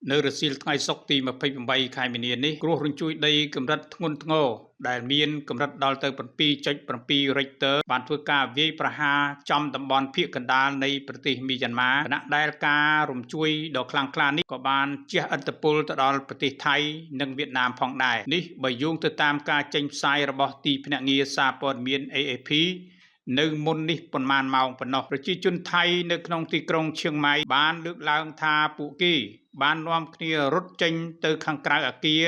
នៅរសៀលថ្ងៃសុក្រទី28ខែមីនានេះគ្រោះរញ្ជួយដីកម្រិតធ្ងន់ធ្ងរដែលមានកម្រិតដល់ទៅ 7.7 រិចទ័របានធ្វើការវាយប្រហារចំតំបន់ភាគកណ្ដាលនៃប្រទេសមីយ៉ាន់ម៉ាខណៈដែលការរំជួយដ៏ខ្លាំងក្លានេះក៏បានជះឥទ្ធិពលទៅដល់ប្រទេសថៃនិងវៀតណាមផងដែរនេះបើយោងទៅតាមការចេញផ្សាយរបស់ទីភ្នាក់ងារសារព័ត៌មាន AFP នៅមុននេះប៉ុន្មានម៉ោងប៉ុណ្ណោះប្រជាជនថៃនៅក្នុងទីក្រុងឈៀងម៉ៃបានលើកឡើងថាពួកគេបាននាំគ្នារត់ចេញទៅខាងក្រៅអគារ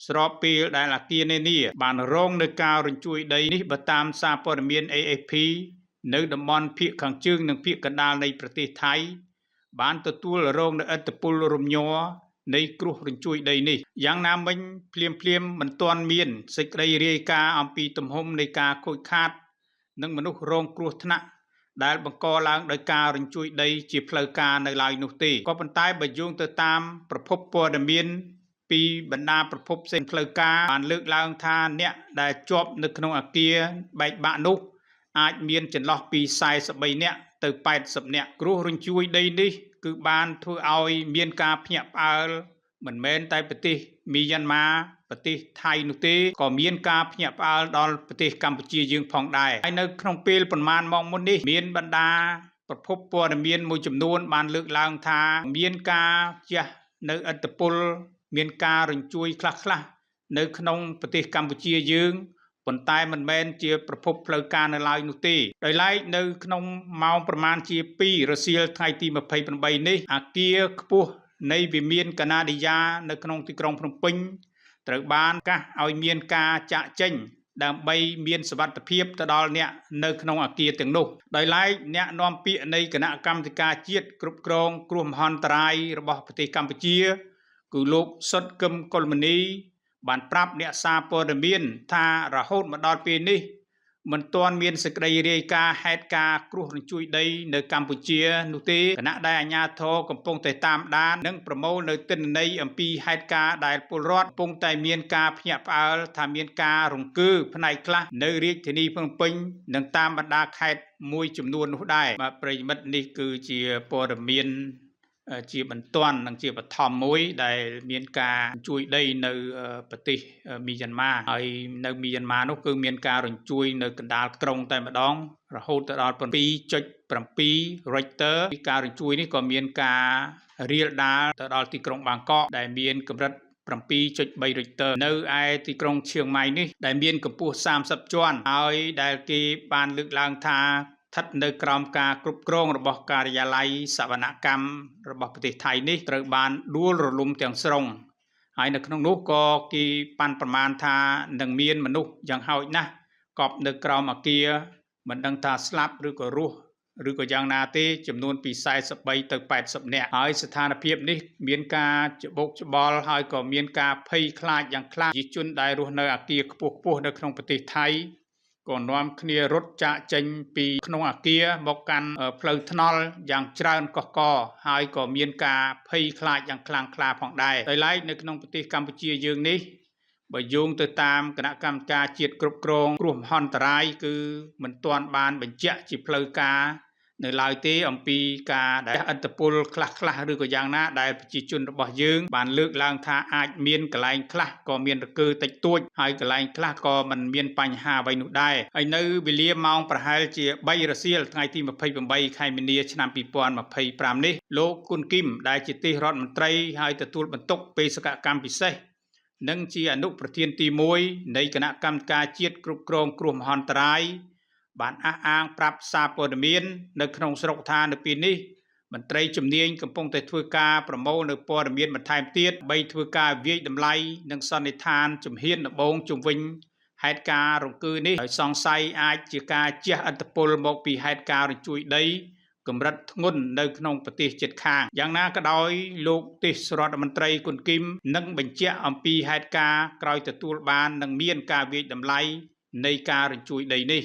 ស្របពេលដែលអគារនានាបានរងនឹងការរញ្ជួយដីនេះបើតាមសារព័ត៌មាន AFP នៅតំបន់ភាគខាងជើងនិងភាគកណ្ដាលនៃប្រទេសថៃបានទទួលរងនូវឥទ្ធិពលរំញ័រនៃគ្រោះរញ្ជួយដីនេះយ៉ាងណាមិញភ្លាមមិនទាន់មានសេចក្តីរាយការណ៍អំពីទំហំនៃការខូចខាតនិងមនុស្សរងគ្រោះថ្នាក់ដែលបង្កឡើងដោយការរញ្ជួយដីជាផ្លូវការនៅឡើយនោះទេក៏ប៉ុន្តែបើយោងទៅតាមប្រភពព័ត៌មានពីបណ្ដាប្រភពផ្សេងផ្លូវការបានលើកឡើងថាអ្នកដែលជាប់នៅក្នុងអគារបែកបាក់នោះអាចមានចន្លោះពី43នាក់ទៅ80នាក់គ្រោះរញ្ជួយដីនេះគឺបានធ្វើឲ្យមានការភ្ញាក់ផ្អើលមិនមែនតែប្រទេសមីយ៉ាន់ម៉ាប្រទេសថៃនោះទេក៏មានការភ្ញាក់ផ្អើលដល់ប្រទេសកម្ពុជាយើងផងដែរហើយនៅក្នុងពេលប្រមាណម៉ោងមុននេះមានបណ្ដាប្រភពព័ត៌មានមួយចំនួនបានលើកឡើងថាមានការជះនៅឥទ្ធិពលមានការរញ្ជួយខ្លះៗនៅក្នុងប្រទេសកម្ពុជាយើងប៉ុន្តែមិនមែនជាប្រភពផ្លូវការនៅឡើយនោះទេដោយឡែកនៅក្នុងម៉ោងប្រមាណជា2រសៀលថ្ងៃទី28នេះអគារខ្ពស់នៃវិមានកាណាឌីយ៉ានៅក្នុងទីក្រុងភ្នំពេញត្រូវបានកាសឲ្យមានការចាក់ចេញដើម្បីមានសុវត្ថិភាពទៅដល់អ្នកនៅក្នុងអគារទាំងនោះដោយឡែកអ្នកនាំពាក្យនៃគណៈកម្មាធិការជាតិគ្រប់គ្រងគ្រោះមហន្តរាយរបស់ប្រទេសកម្ពុជាគឺលោកសុតកឹមកុលមុនីបានប្រាប់អ្នកសារព័ត៌មានថារហូតមកដល់ពេលនេះមិនទាន់មានសេចក្តីរាយការណ៍ហេតុការណ៍គ្រោះរញ្ជួយដីនៅកម្ពុជានោះទេគណៈដែលអាជ្ញាធរកំពុងតែតាមដាននិងប្រមូលនៅទិន្នន័យអំពីហេតុការណ៍ដែលពលរដ្ឋកំពុងតែមានការភ្ញាក់ផ្អើលថាមានការរង្គើផ្នែកខ្លះនៅរាជធានីភ្នំពេញនិងតាមបណ្ដាខេត្តមួយចំនួននោះដែរបាទប្រិយមិត្តនេះគឺជាព័ត៌មានជាបន្ទាន់និងជាបឋមមួយដែលមានការជួយដីនៅប្រទេសមីយ៉ាន់ម៉ាហើយនៅមីយ៉ាន់ម៉ានោះគឺមានការរញ្ជួយនៅកណ្ដាលក្រុងតែម្ដងរហូតដល់7.7 រិចទ័រការរញ្ជួយនេះក៏មានការរាលដាលទៅដល់ទីក្រុងបាងកកដែលមានកម្រិត7.3 រិចទ័រនៅឯទីក្រុងឈៀងម៉ៃនេះដែលមានកម្ពស់30ជាន់ហើយដែលគេបានលើកឡើងថាស្ថិតនៅក្រោមការគ្រប់គ្រងរបស់ការិយាល័យសវនកម្មរបស់ប្រទេសថៃនេះត្រូវបានដួលរលំទាំងស្រុងហើយនៅក្នុងនោះក៏គេប៉ាន់ប្រមាណថានឹងមានមនុស្សយ៉ាងហោចណាស់កប់នៅក្រោមអគារមិនដឹងថាស្លាប់ឬក៏រស់ឬក៏យ៉ាងណាទេចំនួនពី43ទៅ80នាក់ហើយស្ថានភាពនេះមានការច្បោកច្បល់ហើយក៏មានការភ័យខ្លាចយ៉ាងខ្លាំងប្រជាជនដែលរស់នៅអគារខ្ពស់ៗនៅក្នុងប្រទេសថៃក៏នាំគ្នារត់ចាកចេញពីក្នុងអគារមកកាន់ផ្លូវថ្នល់យ៉ាងច្រើនកកកហើយក៏មានការភ័យខ្លាចយ៉ាងខ្លាំងក្លាផងដែរដោយឡែកនៅក្នុងប្រទេសកម្ពុជាយើងនេះបើយោងទៅតាមគណៈកម្មការជាតិគ្រប់គ្រងគ្រោះមហន្តរាយគឺមិនទាន់បានបញ្ជាក់ជាផ្លូវការនៅឡើយទេអំពីការដែលឥទ្ធិពលខ្លះឬក៏យ៉ាងណាដែលប្រជាជនរបស់យើងបានលើកឡើងថាអាចមានកន្លែងខ្លះក៏មានរង្គើតិចតួចហើយកន្លែងខ្លះក៏មិនមានបញ្ហាអ្វីនោះដែរហើយនៅវេលាម៉ោងប្រហែលជា3រសៀលថ្ងៃទី28ខែមីនាឆ្នាំ2025នេះលោកគុនគីមដែលជាទីរដ្ឋមន្ត្រីហើយទទួលបន្ទុកបេសកកម្មពិសេសនិងជាអនុប្រធានទី1នៃគណៈកម្មការជាតិគ្រប់គ្រងគ្រោះមហន្តរាយបានអះអាងប្រាប់សារព័ត៌មាននៅក្នុងស្រុកថានៅពេលនេះមន្ត្រីជំនាញកំពុងតែធ្វើការប្រមូលនៅព័ត៌មានបន្ថែមទៀតបីធ្វើការវាយតម្លៃនិងសន្និដ្ឋានជំហានដំបូងជុំវិញហេតុការណ៍រង្គើនេះដោយសង្ស័យអាចជាការជះឥទ្ធិពលមកពីហេតុការណ៍រញ្ជួយដីកម្រិតធ្ងន់នៅក្នុងប្រទេសជិតខាងយ៉ាងណាក៏ដោយលោកទេសរដ្ឋមន្ត្រីគុនគីមនឹងបញ្ជាក់អំពីហេតុការណ៍ក្រោយទទួលបាននិងមានការវាយតម្លៃនៃការរញ្ជួយដីនេះ